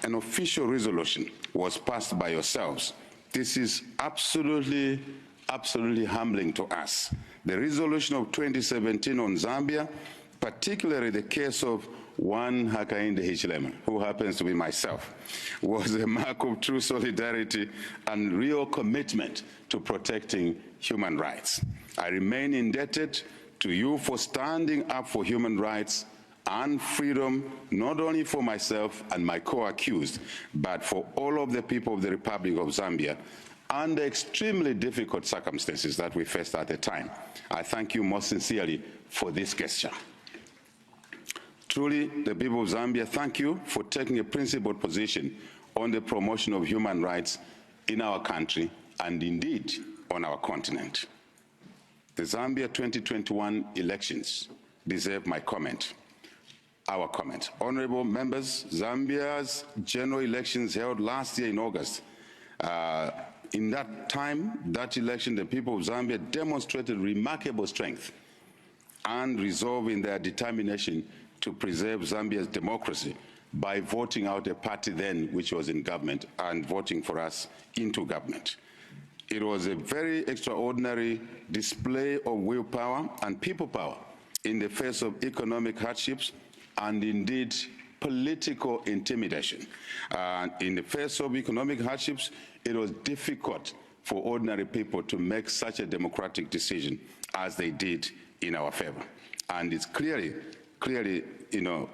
an official resolution was passed by yourselves. This is absolutely humbling to us. The resolution of 2017 on Zambia, particularly the case of one Hakainde Hichilema, who happens to be myself, was a mark of true solidarity and real commitment to protecting human rights. I remain indebted to you for standing up for human rights and freedom, not only for myself and my co-accused, but for all of the people of the Republic of Zambia under extremely difficult circumstances that we faced at the time. I thank you most sincerely for this gesture. Truly, the people of Zambia thank you for taking a principled position on the promotion of human rights in our country and indeed on our continent. The Zambia 2021 elections deserve my comment, our comment. Honorable members, Zambia's general elections held last year in August. In that time, that election, the people of Zambia demonstrated remarkable strength and resolve in their determination to preserve Zambia's democracy by voting out a party then which was in government and voting for us into government. It was a very extraordinary display of willpower and people power in the face of economic hardships and indeed political intimidation. In the face of economic hardships, it was difficult for ordinary people to make such a democratic decision as they did in our favor. And it's clearly,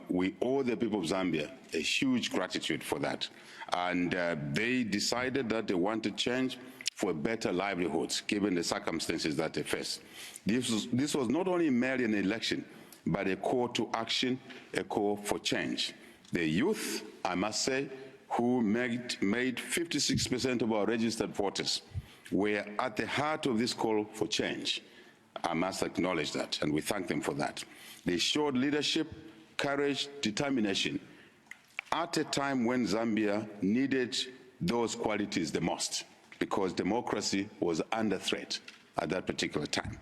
we owe the people of Zambia a huge gratitude for that. And they decided that they wanted change for better livelihoods, given the circumstances that they faced. This was not only merely an election, but a call to action, a call for change. The youth, I must say, who made 56% of our registered voters, were at the heart of this call for change. I must acknowledge that, and we thank them for that. They showed leadership, courage, determination at a time when Zambia needed those qualities the most, because democracy was under threat at that particular time.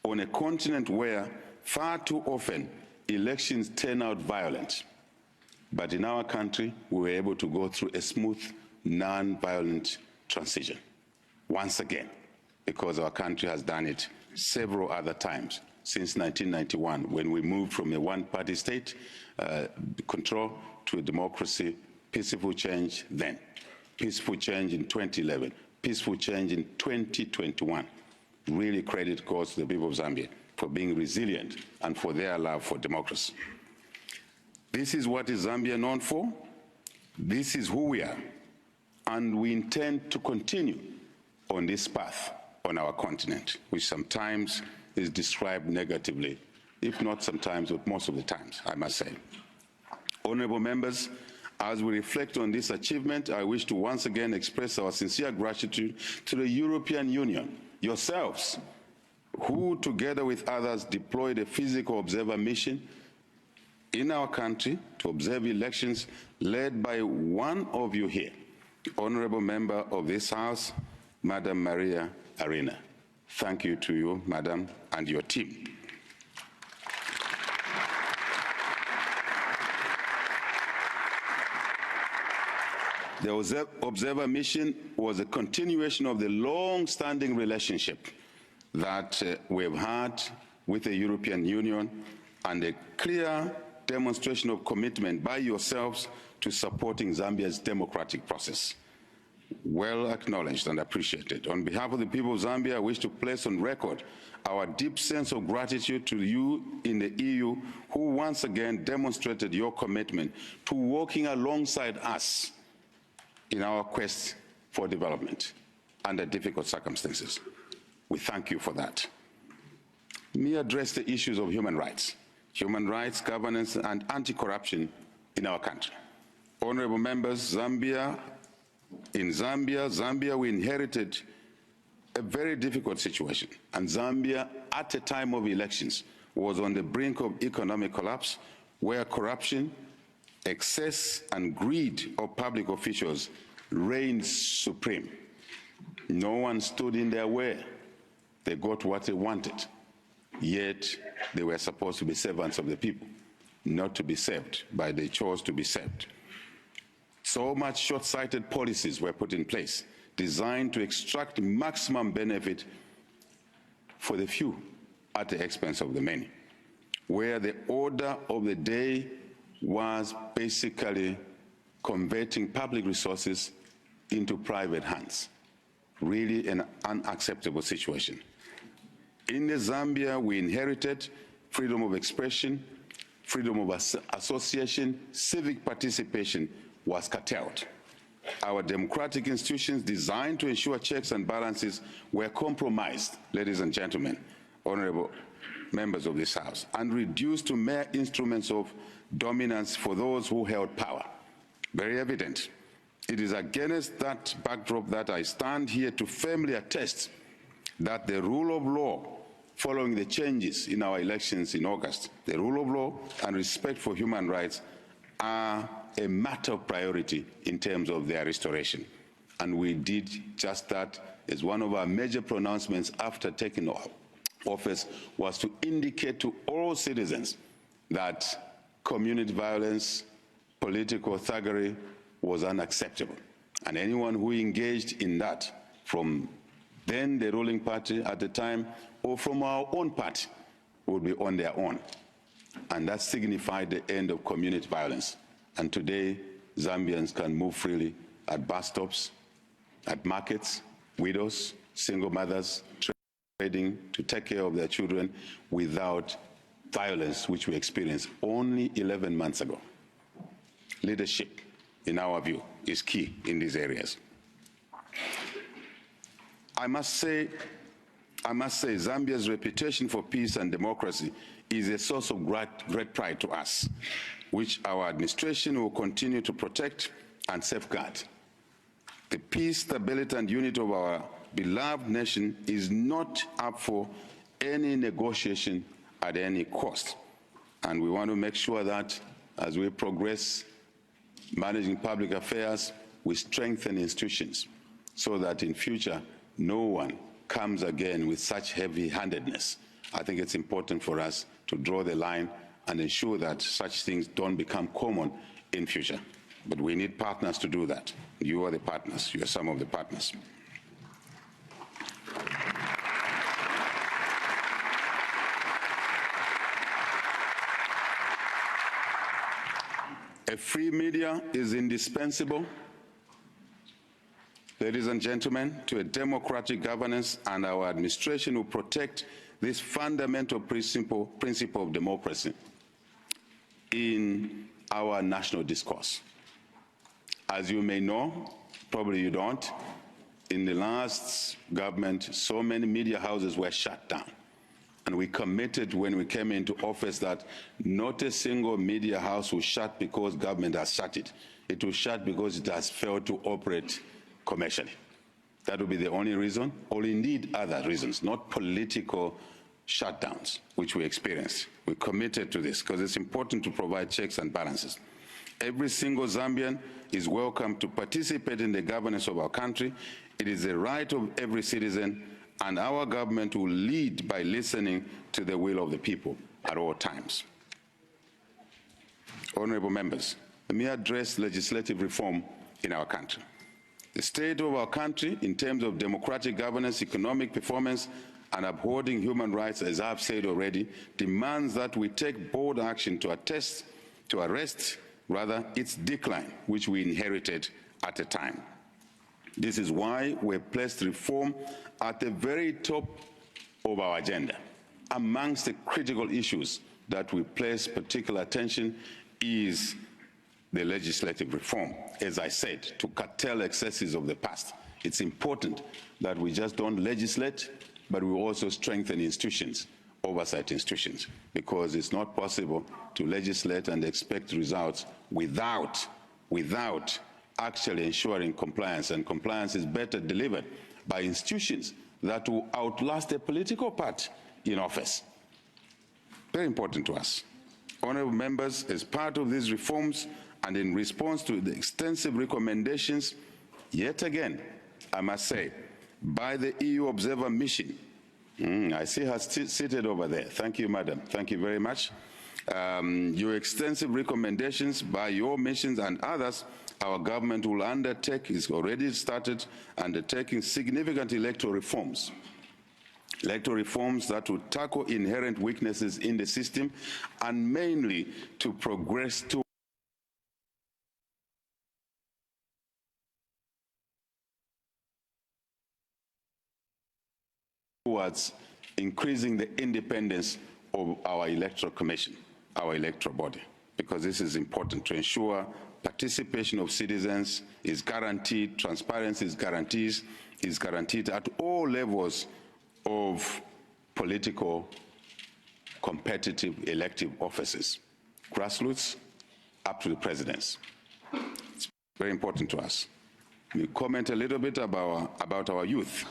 On a continent where far too often elections turn out violent, but in our country, we were able to go through a smooth, non-violent transition. Once again, because our country has done it several other times since 1991, when we moved from a one-party state control to a democracy, peaceful change then, peaceful change in 2011, peaceful change in 2021. Really credit goes to the people of Zambia for being resilient and for their love for democracy. This is what is Zambia known for. This is who we are. And we intend to continue on this path on our continent, which sometimes is described negatively, if not sometimes, but most of the times, I must say. Honorable members, as we reflect on this achievement, I wish to once again express our sincere gratitude to the European Union, yourselves, who together with others deployed a physical observer mission in our country to observe elections led by one of you here, honorable member of this House, Madam Maria Arena. Thank you to you, Madam, and your team. The observer mission was a continuation of the long-standing relationship that we've had with the European Union and a clear demonstration of commitment by yourselves to supporting Zambia's democratic process. Well acknowledged and appreciated. On behalf of the people of Zambia, I wish to place on record our deep sense of gratitude to you in the EU, who once again demonstrated your commitment to working alongside us in our quest for development under difficult circumstances. We thank you for that. Let me address the issues of human rights, governance, and anti-corruption in our country. Honorable members, in Zambia, we inherited a very difficult situation, and Zambia, at a time of elections, was on the brink of economic collapse, where corruption, excess, and greed of public officials reigned supreme. No one stood in their way. They got what they wanted, yet they were supposed to be servants of the people, not to be served, but they chose to be served. So much short-sighted policies were put in place designed to extract maximum benefit for the few at the expense of the many, where the order of the day was basically converting public resources into private hands. Really an unacceptable situation. In the Zambia, we inherited freedom of expression, freedom of association, civic participation was curtailed. Our democratic institutions designed to ensure checks and balances were compromised, ladies and gentlemen, honorable members of this House, and reduced to mere instruments of dominance for those who held power. Very evident. It is against that backdrop that I stand here to firmly attest that the rule of law, following the changes in our elections in August, the rule of law and respect for human rights are a matter of priority in terms of their restoration. And we did just that as one of our major pronouncements after taking office was to indicate to all citizens that community violence, political thuggery was unacceptable. And anyone who engaged in that, from then the ruling party at the time, or from our own party, would be on their own. And that signified the end of community violence. And today, Zambians can move freely at bus stops, at markets, widows, single mothers, trading to take care of their children without violence, which we experienced only 11 months ago. Leadership, in our view, is key in these areas. I must say, Zambia's reputation for peace and democracy is a source of great pride to us, which our administration will continue to protect and safeguard. The peace, stability, and unity of our beloved nation is not up for any negotiation at any cost. And we want to make sure that as we progress managing public affairs, we strengthen institutions so that in future no one comes again with such heavy-handedness. I think it's important for us to draw the line and ensure that such things don't become common in future. But we need partners to do that. You are the partners. You are some of the partners. A free media is indispensable, ladies and gentlemen, to a democratic governance, and our administration will protect this fundamental principle of democracy in our national discourse. As you may know, probably you don't, in the last government, so many media houses were shut down. And we committed when we came into office that not a single media house will shut because government has shut it. It will shut because it has failed to operate commercially. That would be the only reason, or indeed other reasons, not political shutdowns, which we experienced. We committed to this because it's important to provide checks and balances. Every single Zambian is welcome to participate in the governance of our country. It is the right of every citizen, and our government will lead by listening to the will of the people at all times. Honorable members, let me address legislative reform in our country. The state of our country, in terms of democratic governance, economic performance, and upholding human rights, as I've said already, demands that we take bold action to arrest its decline, which we inherited at the time. This is why we placed reform at the very top of our agenda. Amongst the critical issues that we place particular attention is the legislative reform, as I said, to curtail excesses of the past. It's important that we just don't legislate, but we also strengthen institutions, oversight institutions, because it's not possible to legislate and expect results without actually ensuring compliance, and compliance is better delivered by institutions that will outlast a political party in office. Very important to us. Honourable members, as part of these reforms and in response to the extensive recommendations, yet again, I must say, by the EU Observer Mission, I see her seated over there. Thank you, madam. Thank you very much. Your extensive recommendations by your missions and others, our government will undertake, is already started, undertaking significant electoral reforms that will tackle inherent weaknesses in the system and mainly to progress towards increasing the independence of our electoral commission, our electoral body, because this is important to ensure participation of citizens is guaranteed, transparency is guaranteed at all levels of political, competitive, elective offices, grassroots up to the presidents. It's very important to us. We comment a little bit about our youth.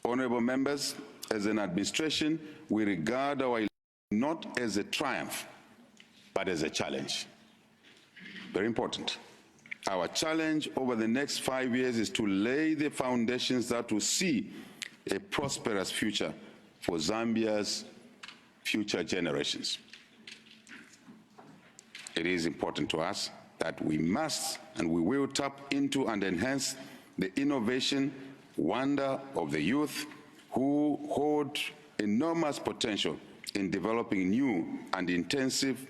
Honorable members, as an administration, we regard our election not as a triumph, but as a challenge. Very important. Our challenge over the next 5 years is to lay the foundations that will see a prosperous future for Zambia's future generations. It is important to us that we must and we will tap into and enhance the innovation, wonder of the youth who hold enormous potential in developing new and inventive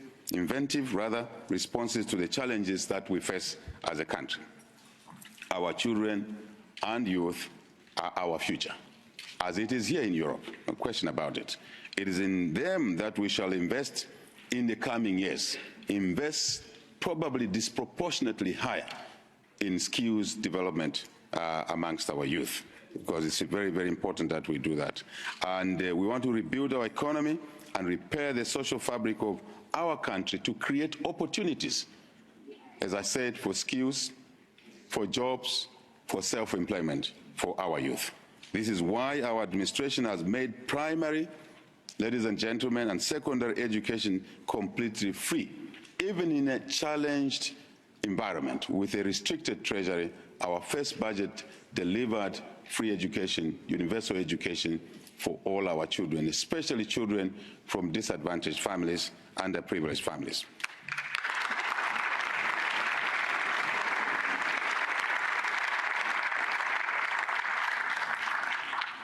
responses to the challenges that we face as a country. Our children and youth are our future, as it is here in Europe, no question about it. It is in them that we shall invest in the coming years, invest probably disproportionately higher in skills development amongst our youth, because it's very, very important that we do that. And we want to rebuild our economy and repair the social fabric of our country to create opportunities, as I said, for skills, for jobs, for self-employment for our youth. This is why our administration has made primary, ladies and gentlemen, and secondary education completely free. Even in a challenged environment with a restricted treasury, our first budget delivered free education, universal education for all our children, especially children from disadvantaged families and underprivileged families.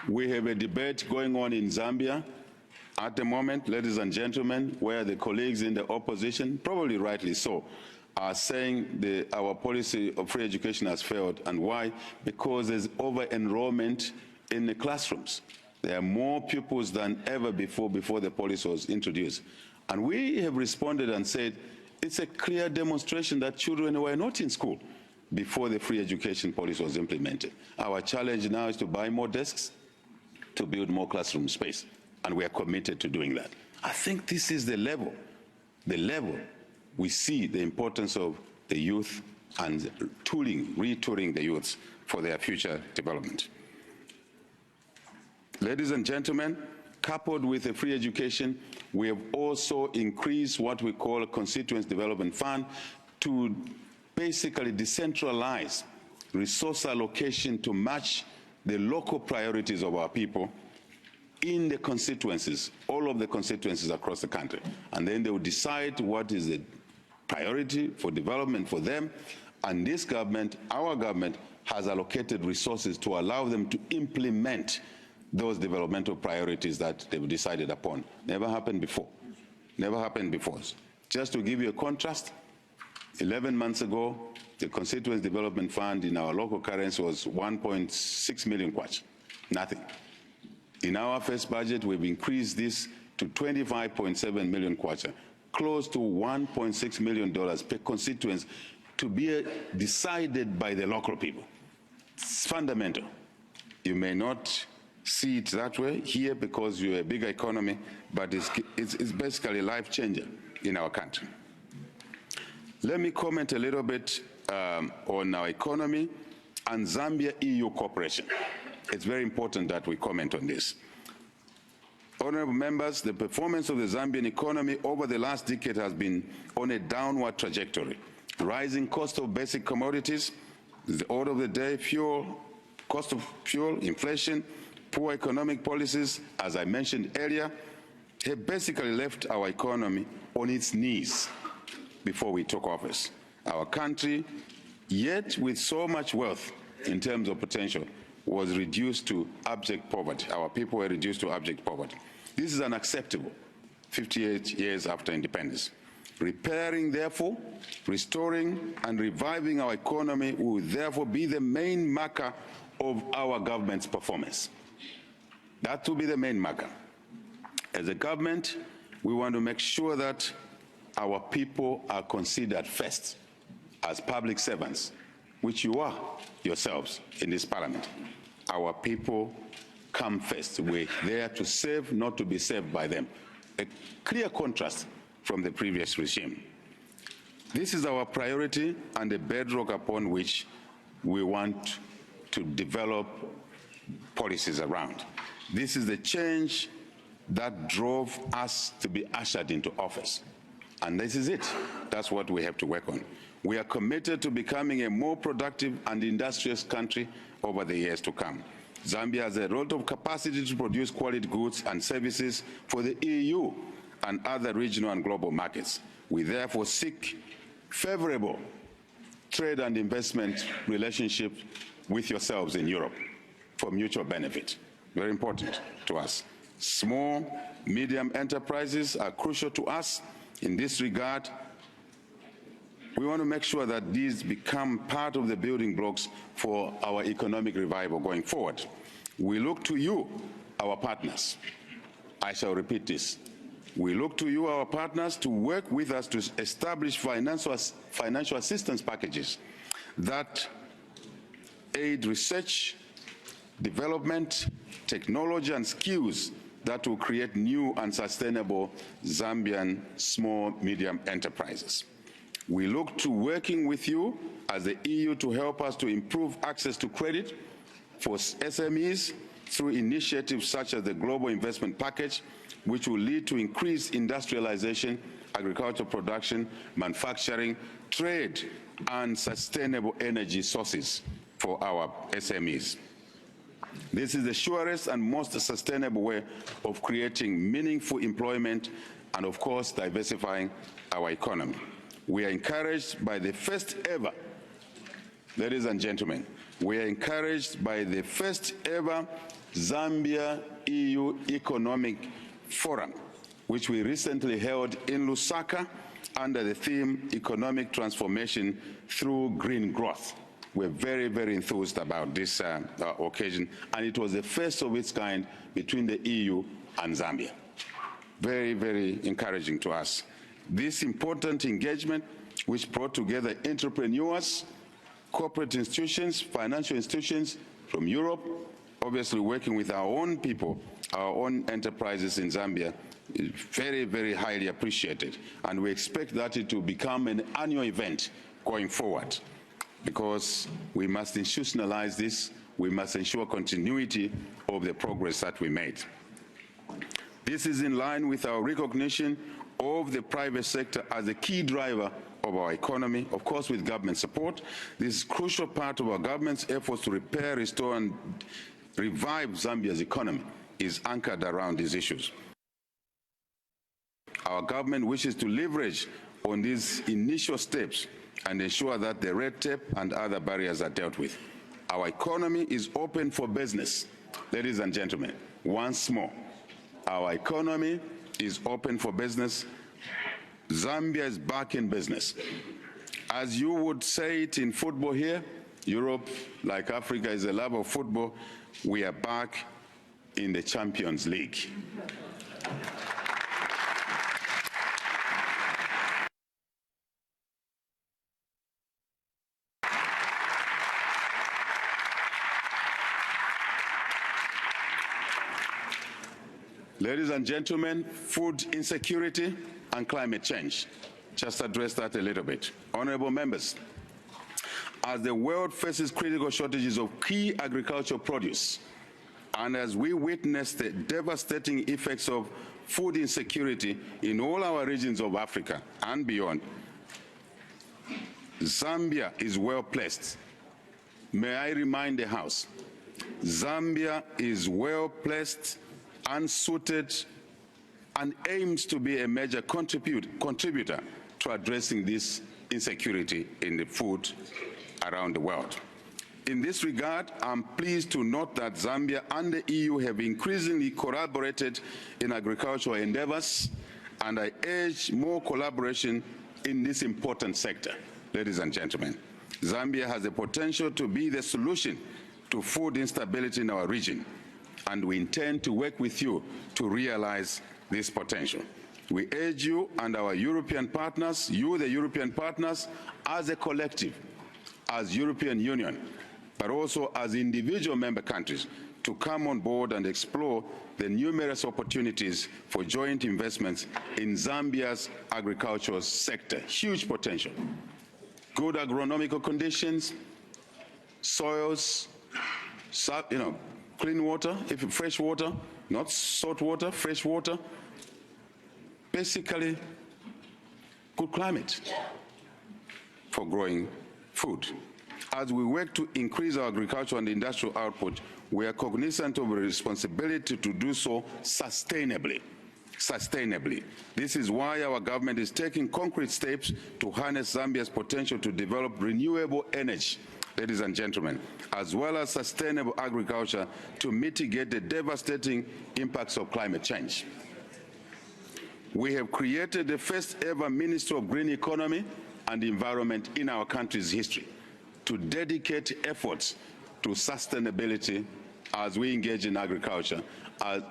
We have a debate going on in Zambia at the moment, ladies and gentlemen, where the colleagues in the opposition, probably rightly so, are saying our policy of free education has failed. And why? Because there's over-enrollment in the classrooms. There are more pupils than ever before the policy was introduced. And we have responded and said, it's a clear demonstration that children were not in school before the free education policy was implemented. Our challenge now is to buy more desks, to build more classroom space, and we are committed to doing that. I think this is the level we see the importance of the youth and retooling the youths for their future development. Ladies and gentlemen, coupled with a free education, we have also increased what we call a constituency development fund to basically decentralize resource allocation to match the local priorities of our people in the constituencies, all of the constituencies across the country. And then they will decide what is the priority for development for them. And this government, our government, has allocated resources to allow them to implement those developmental priorities that they've decided upon. Never happened before. Never happened before. Just to give you a contrast, 11 months ago, the Constituency Development Fund in our local currency was 1.6 million kwacha, nothing. In our first budget, we've increased this to 25.7 million kwacha, close to $1.6 million per constituency to be decided by the local people. It's fundamental. You may not see it that way here because you're a bigger economy, but it's basically a life changer in our country. Let me comment a little bit on our economy and Zambia-EU cooperation. It's very important that we comment on this. Honorable members, the performance of the Zambian economy over the last decade has been on a downward trajectory. Rising cost of basic commodities, the order of the day, cost of fuel, inflation, poor economic policies, as I mentioned earlier, had basically left our economy on its knees before we took office. Our country, yet with so much wealth in terms of potential, was reduced to abject poverty. Our people were reduced to abject poverty. This is unacceptable 58 years after independence. Repairing, therefore, restoring and reviving our economy will therefore be the main marker of our government's performance. That will be the main marker. As a government, we want to make sure that our people are considered first as public servants, which you are yourselves in this parliament. Our people come first. We're there to serve, not to be served by them. A clear contrast from the previous regime. This is our priority and the bedrock upon which we want to develop policies around. This is the change that drove us to be ushered into office. And this is it. That's what we have to work on. We are committed to becoming a more productive and industrious country over the years to come. Zambia has a lot of capacity to produce quality goods and services for the EU and other regional and global markets. We therefore seek favorable trade and investment relationships with yourselves in Europe for mutual benefit. Very important to us. Small, medium enterprises are crucial to us. In this regard, we want to make sure that these become part of the building blocks for our economic revival going forward. We look to you, our partners. I shall repeat this. We look to you, our partners, to work with us to establish financial assistance packages that aid research, development, technology, and skills that will create new and sustainable Zambian small, medium enterprises. We look to working with you as the EU to help us to improve access to credit for SMEs through initiatives such as the Global Investment Package, which will lead to increased industrialization, agricultural production, manufacturing, trade, and sustainable energy sources for our SMEs. This is the surest and most sustainable way of creating meaningful employment and, of course, diversifying our economy. We are encouraged by the first ever, ladies and gentlemen, we are encouraged by the first ever Zambia-EU Economic Forum, which we recently held in Lusaka under the theme Economic Transformation Through Green Growth. We're very, very enthused about this occasion, and it was the first of its kind between the EU and Zambia. Very, very encouraging to us. This important engagement, which brought together entrepreneurs, corporate institutions, financial institutions from Europe, obviously working with our own people, our own enterprises in Zambia, is very, very highly appreciated. And we expect that it will become an annual event going forward, because we must institutionalize this. We must ensure continuity of the progress that we made. This is in line with our recognition of the private sector as a key driver of our economy, of course with government support. This is a crucial part of our government's efforts to repair, restore, and revive Zambia's economy is anchored around these issues. Our government wishes to leverage on these initial steps and ensure that the red tape and other barriers are dealt with. Our economy is open for business. Ladies and gentlemen, once more, our economy is open for business. Zambia is back in business. As you would say it in football here, Europe, like Africa, is a love of football. We are back in the Champions League. Ladies and gentlemen, food insecurity and climate change. Just address that a little bit. Honorable members, as the world faces critical shortages of key agricultural produce, and as we witness the devastating effects of food insecurity in all our regions of Africa and beyond, Zambia is well placed. May I remind the House, Zambia is well placed and suited and aims to be a major contributor to addressing this insecurity in the food around the world. In this regard, I'm pleased to note that Zambia and the EU have increasingly collaborated in agricultural endeavors, and I urge more collaboration in this important sector. Ladies and gentlemen, Zambia has the potential to be the solution to food instability in our region, and we intend to work with you to realize this potential. We urge you and our European partners, the European partners, as a collective, as European Union, but also as individual member countries, to come on board and explore the numerous opportunities for joint investments in Zambia's agricultural sector. Huge potential. Good agronomical conditions, soils, clean water, fresh water, not salt water, fresh water. Basically, good climate for growing food. As we work to increase our agricultural and industrial output, we are cognizant of a responsibility to do so sustainably. This is why our government is taking concrete steps to harness Zambia's potential to develop renewable energy, ladies and gentlemen, as well as sustainable agriculture to mitigate the devastating impacts of climate change. We have created the first ever Ministry of Green Economy and Environment in our country's history to dedicate efforts to sustainability as we engage in agriculture.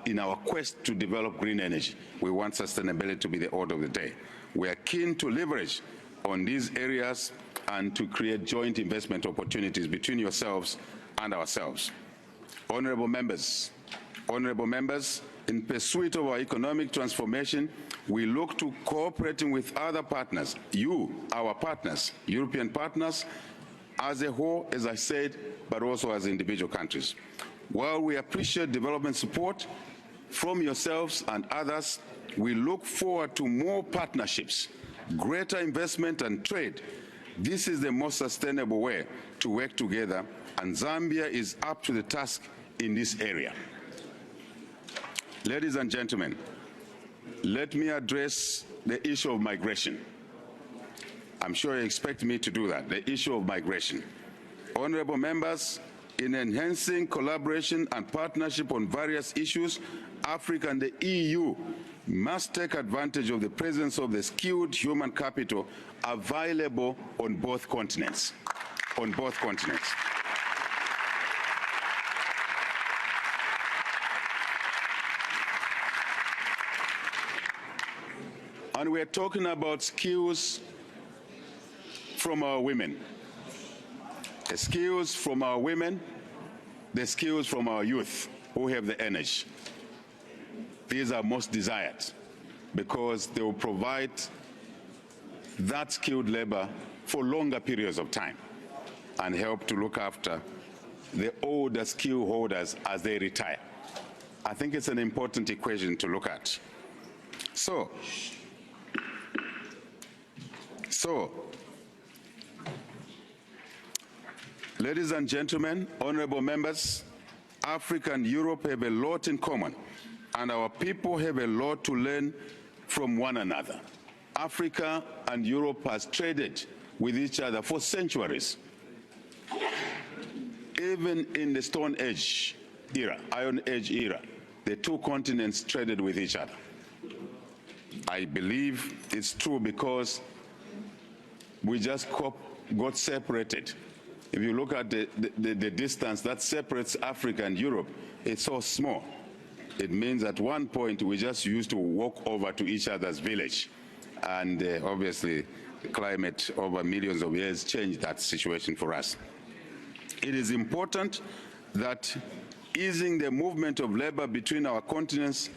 In our quest to develop green energy, we want sustainability to be the order of the day. We are keen to leverage on these areas and to create joint investment opportunities between yourselves and ourselves. Honourable members, in pursuit of our economic transformation, we look to cooperating with other partners, our partners, European partners, as a whole, as I said, but also as individual countries. While we appreciate development support from yourselves and others, we look forward to more partnerships, greater investment and trade. This is the most sustainable way to work together, and Zambia is up to the task in this area. Ladies and gentlemen, let me address the issue of migration. I'm sure you expect me to do that, the issue of migration. Honourable members, in enhancing collaboration and partnership on various issues, Africa and the EU must take advantage of the presence of the skilled human capital available on both continents. And we're talking about skills from our women. The skills from our women, the skills from our youth who have the energy. These are most desired because they will provide that skilled labor for longer periods of time and help to look after the older skill holders as they retire. I think it's an important equation to look at. So ladies and gentlemen, honourable members, Africa and Europe have a lot in common, and our people have a lot to learn from one another. Africa and Europe has traded with each other for centuries. Even in the Stone Age era, Iron Age era, the two continents traded with each other. I believe it's true because we just got separated. If you look at the distance that separates Africa and Europe, it's so small. It means at one point we just used to walk over to each other's village. And obviously the climate over millions of years changed that situation for us. It is important that easing the movement of labor between our continents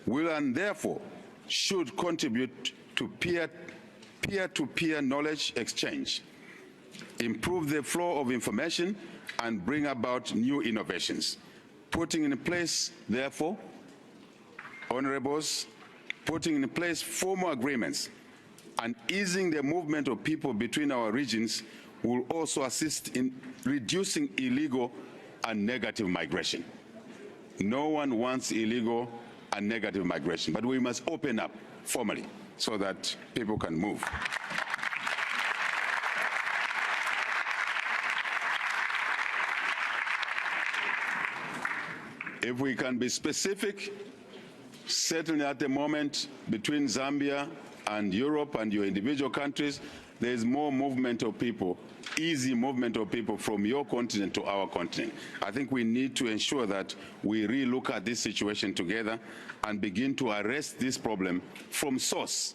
will and therefore should contribute to peer-to-peer knowledge exchange, improve the flow of information, and bring about new innovations. Putting in place, therefore, honourables, putting in place formal agreements and easing the movement of people between our regions will also assist in reducing illegal and negative migration. No one wants illegal and negative migration. But we must open up formally so that people can move. If we can be specific, certainly at the moment between Zambia and Europe and your individual countries, there is more movement of people, easy movement of people from your continent to our continent. I think we need to ensure that we relook at this situation together and begin to arrest this problem from source.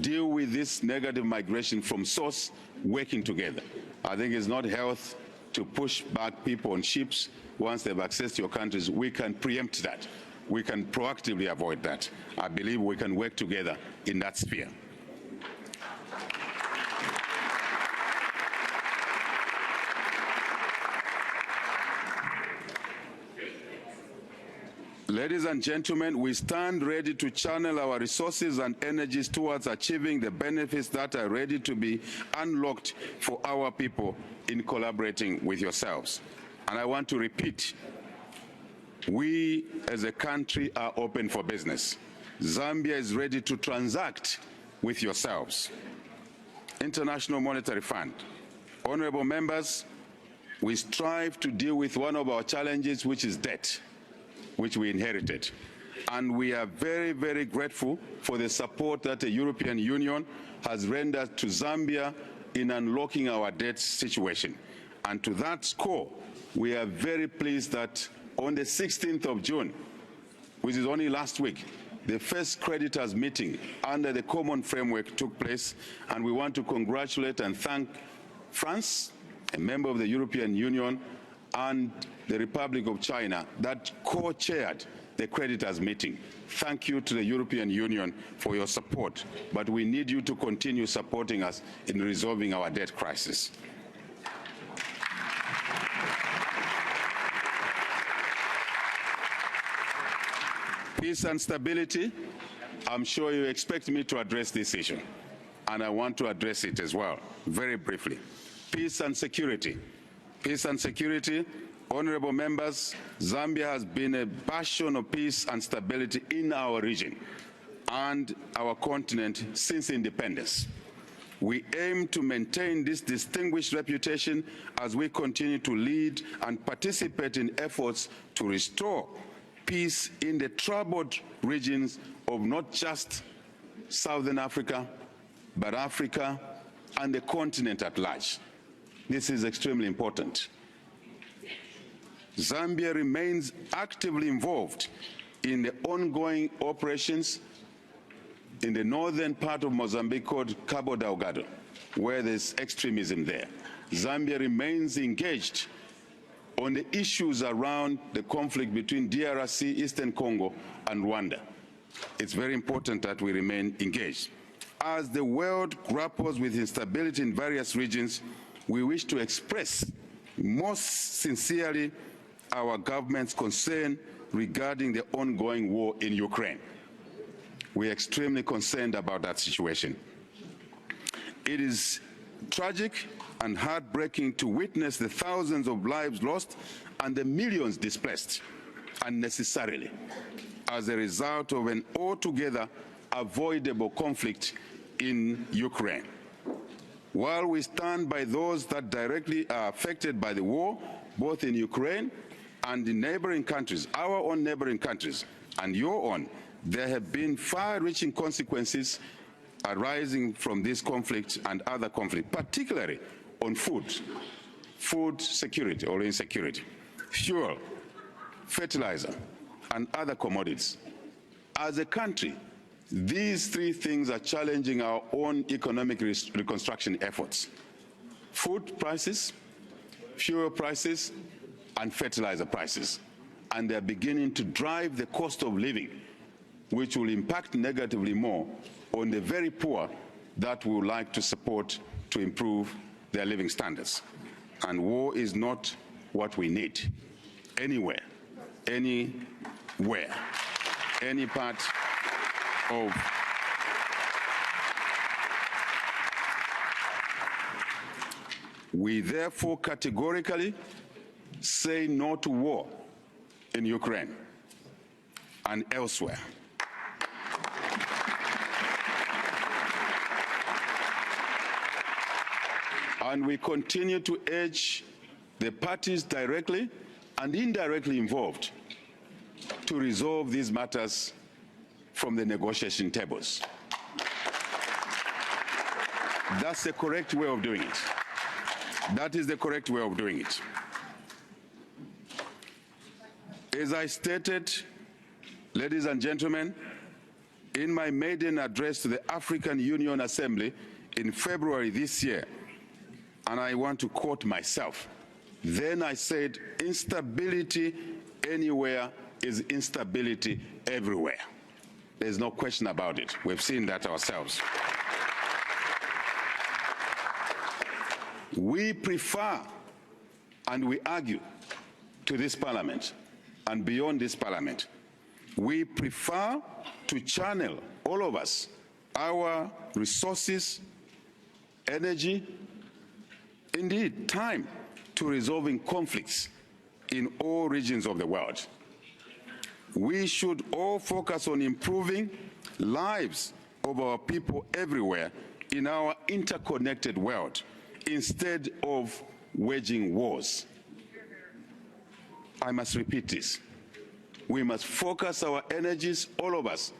Deal with this negative migration from source, working together. I think it's not health to push back people on ships once they've accessed your countries. We can preempt that. We can proactively avoid that. I believe we can work together in that sphere. Ladies and gentlemen, we stand ready to channel our resources and energies towards achieving the benefits that are ready to be unlocked for our people in collaborating with yourselves. And I want to repeat, we as a country are open for business. Zambia is ready to transact with yourselves. International Monetary Fund. Honorable members, we strive to deal with one of our challenges, which is debt, which we inherited. And we are very, very grateful for the support that the European Union has rendered to Zambia in unlocking our debt situation. And to that score, we are very pleased that on the 16th of June, which is only last week, the first creditors meeting under the common framework took place, and we want to congratulate and thank France, a member of the European Union, and the Republic of China that co-chaired the creditors meeting. Thank you to the European Union for your support, but we need you to continue supporting us in resolving our debt crisis. Peace and stability, I'm sure you expect me to address this issue, and I want to address it as well, very briefly. Peace and security. Peace and security, honorable members, Zambia has been a bastion of peace and stability in our region and our continent since independence. We aim to maintain this distinguished reputation as we continue to lead and participate in efforts to restore peace in the troubled regions of not just Southern Africa, but Africa and the continent at large. This is extremely important. Zambia remains actively involved in the ongoing operations in the northern part of Mozambique called Cabo Delgado, where there's extremism there. Zambia remains engaged on the issues around the conflict between DRC, Eastern Congo, and Rwanda. It's very important that we remain engaged. As the world grapples with instability in various regions, we wish to express most sincerely our government's concern regarding the ongoing war in Ukraine. We are extremely concerned about that situation. It is tragic and heartbreaking to witness the thousands of lives lost and the millions displaced unnecessarily as a result of an altogether avoidable conflict in Ukraine. While we stand by those that directly are affected by the war, both in Ukraine and in neighboring countries, our own neighboring countries and your own, there have been far-reaching consequences arising from this conflict and other conflicts, particularly on food security or insecurity, fuel, fertilizer, and other commodities. As a country, these three things are challenging our own economic reconstruction efforts: food prices, fuel prices, and fertilizer prices. And they're beginning to drive the cost of living, which will impact negatively more on the very poor that we would like to support to improve their living standards. And war is not what we need anywhere, any part of We therefore categorically say no to war in Ukraine and elsewhere. And we continue to urge the parties directly and indirectly involved to resolve these matters from the negotiation tables. That's the correct way of doing it. That is the correct way of doing it. As I stated, ladies and gentlemen, in my maiden address to the African Union Assembly in February this year, and I want to quote myself, then I said, instability anywhere is instability everywhere. There's no question about it. We've seen that ourselves. We prefer and we argue to this parliament and beyond this parliament. We prefer to channel, all of us, our resources, energy, indeed time, to resolving conflicts in all regions of the world. We should all focus on improving lives of our people everywhere in our interconnected world instead of waging wars. I must repeat this. We must focus our energies, all of us,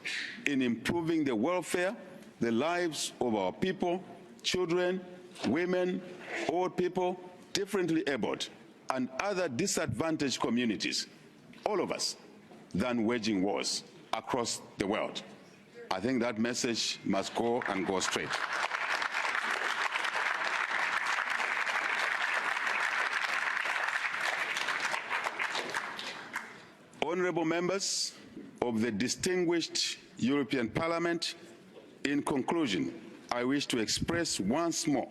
in improving the welfare, the lives of our people, children, women, old people, differently abled, and other disadvantaged communities, all of us, than waging wars across the world. I think that message must go and go straight. Honorable members of the distinguished European Parliament, in conclusion, I wish to express once more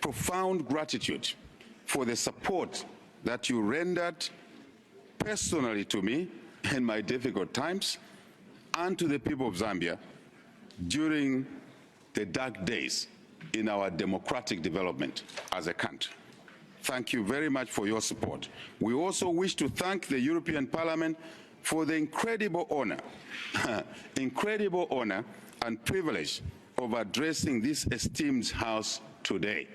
profound gratitude for the support that you rendered personally to me in my difficult times and to the people of Zambia during the dark days in our democratic development as a country. Thank you very much for your support. We also wish to thank the European Parliament for the incredible honor and privilege of addressing this esteemed House today.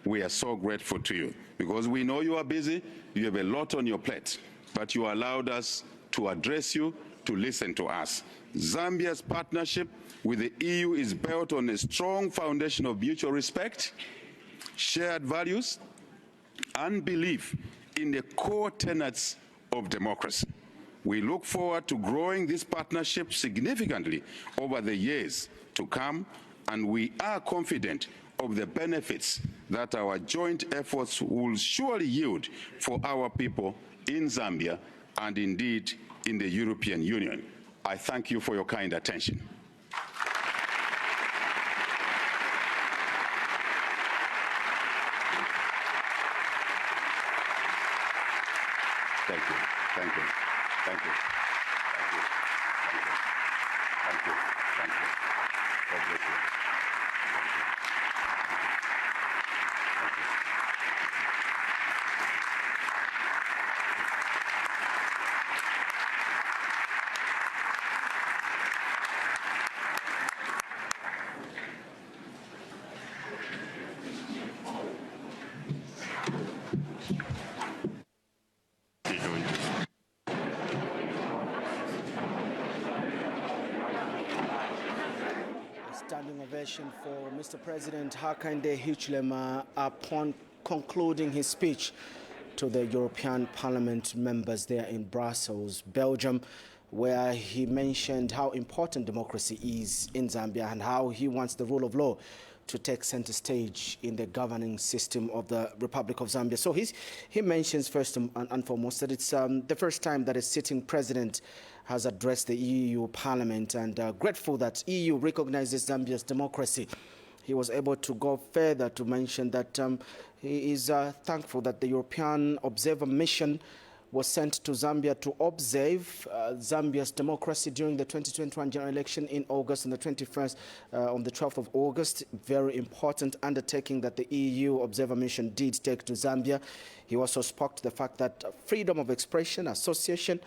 We are so grateful to you because we know you are busy, you have a lot on your plate, but you allowed us to address you, to listen to us. Zambia's partnership with the EU is built on a strong foundation of mutual respect, shared values, and belief in the core tenets of democracy. We look forward to growing this partnership significantly over the years to come, and we are confident of the benefits that our joint efforts will surely yield for our people in Zambia and indeed in the European Union. I thank you for your kind attention. Thank you. Thank you. Thank you. Thank you. Thank you. Thank you. Thank you. God bless you. Standing ovation for Mr. President Hakainde Hichilema upon concluding his speech to the European Parliament members there in Brussels, Belgium, where he mentioned how important democracy is in Zambia and how he wants the rule of law to take center stage in the governing system of the Republic of Zambia. So he mentions first and foremost that it's the first time that a sitting president has addressed the EU Parliament, and grateful that EU recognizes Zambia's democracy. He was able to go further to mention that he is thankful that the European Observer Mission was sent to Zambia to observe Zambia's democracy during the 2021 general election in August, on the 21st, on the 12th of August. Very important undertaking that the EU observer mission did take to Zambia. He also spoke to the fact that freedom of expression, association,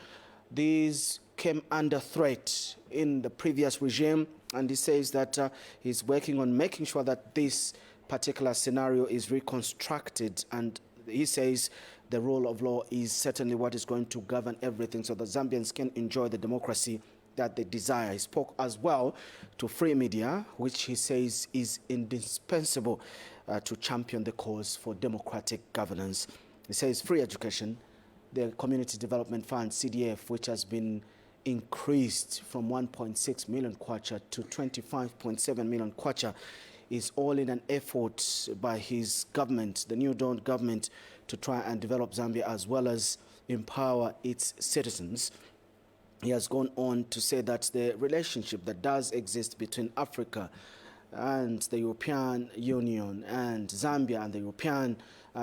these came under threat in the previous regime, and he says that he's working on making sure that this particular scenario is reconstructed, and he says the rule of law is certainly what is going to govern everything so that Zambians can enjoy the democracy that they desire. He spoke as well to free media, which he says is indispensable to champion the cause for democratic governance. He says free education, the Community Development Fund, CDF, which has been increased from 1.6 million kwacha to 25.7 million kwacha, is all in an effort by his government, the New Dawn government, to try and develop Zambia as well as empower its citizens. He has gone on to say that the relationship that does exist between Africa and the European Union and Zambia and the European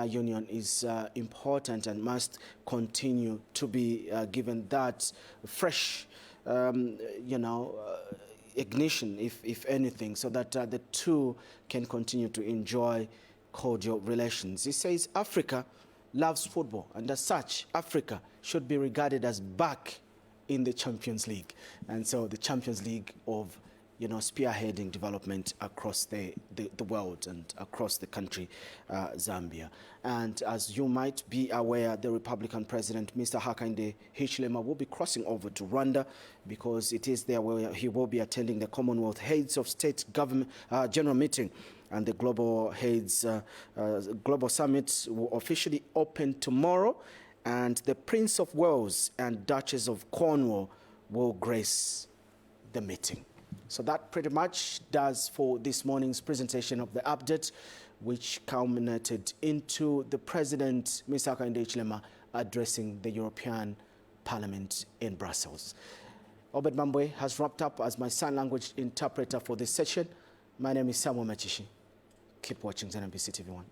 Union is important and must continue to be given that fresh, ignition, if anything, so that the two can continue to enjoy cordial relations. He says Africa loves football, and as such, Africa should be regarded as back in the Champions League. And so the Champions League of spearheading development across the world and across the country, Zambia. And as you might be aware, the Republican President, Mr. Hakainde Hichilema, will be crossing over to Rwanda because it is there where he will be attending the Commonwealth Heads of State Government General Meeting, and the Global Heads Global Summit will officially open tomorrow, and the Prince of Wales and Duchess of Cornwall will grace the meeting. So that pretty much does for this morning's presentation of the update, which culminated into the President, Mr. Hakainde Hichilema, addressing the European Parliament in Brussels. Obed Mambwe has wrapped up as my sign language interpreter for this session. My name is Samuel Machishi. Keep watching ZNBC TV1.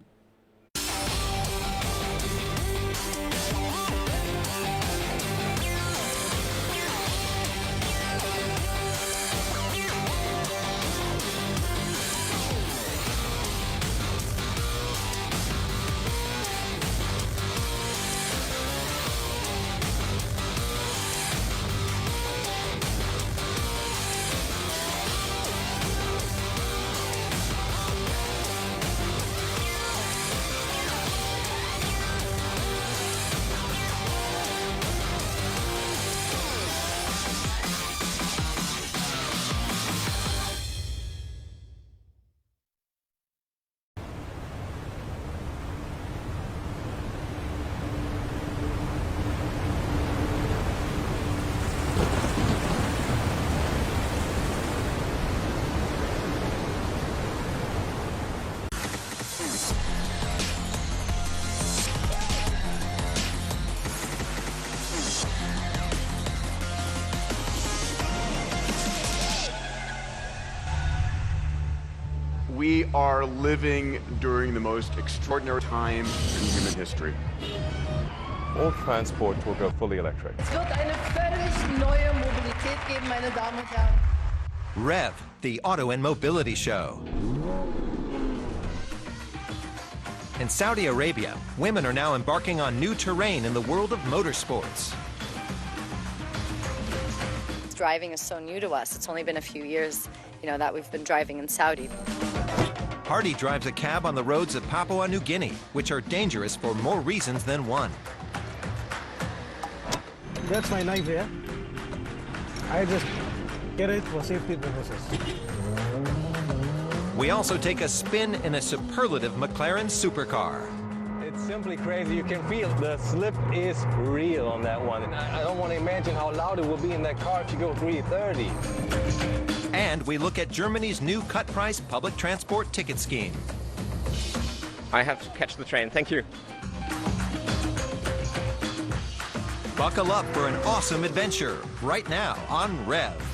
We are living during the most extraordinary time in human history. All transport will go fully electric. Es wird eine völlig neue Mobilität geben, meine Damen und Herren. REV, the auto and mobility show. In Saudi Arabia, women are now embarking on new terrain in the world of motorsports. Driving is so new to us. It's only been a few years, that we've been driving in Saudi. Hardy drives a cab on the roads of Papua New Guinea, which are dangerous for more reasons than one. That's my knife here. I just get it for safety purposes. We also take a spin in a superlative McLaren supercar. It's simply crazy. You can feel the slip is real on that one. And I don't want to imagine how loud it will be in that car if you go 330. And we look at Germany's new cut-price public transport ticket scheme. I have to catch the train. Thank you. Buckle up for an awesome adventure right now on REV.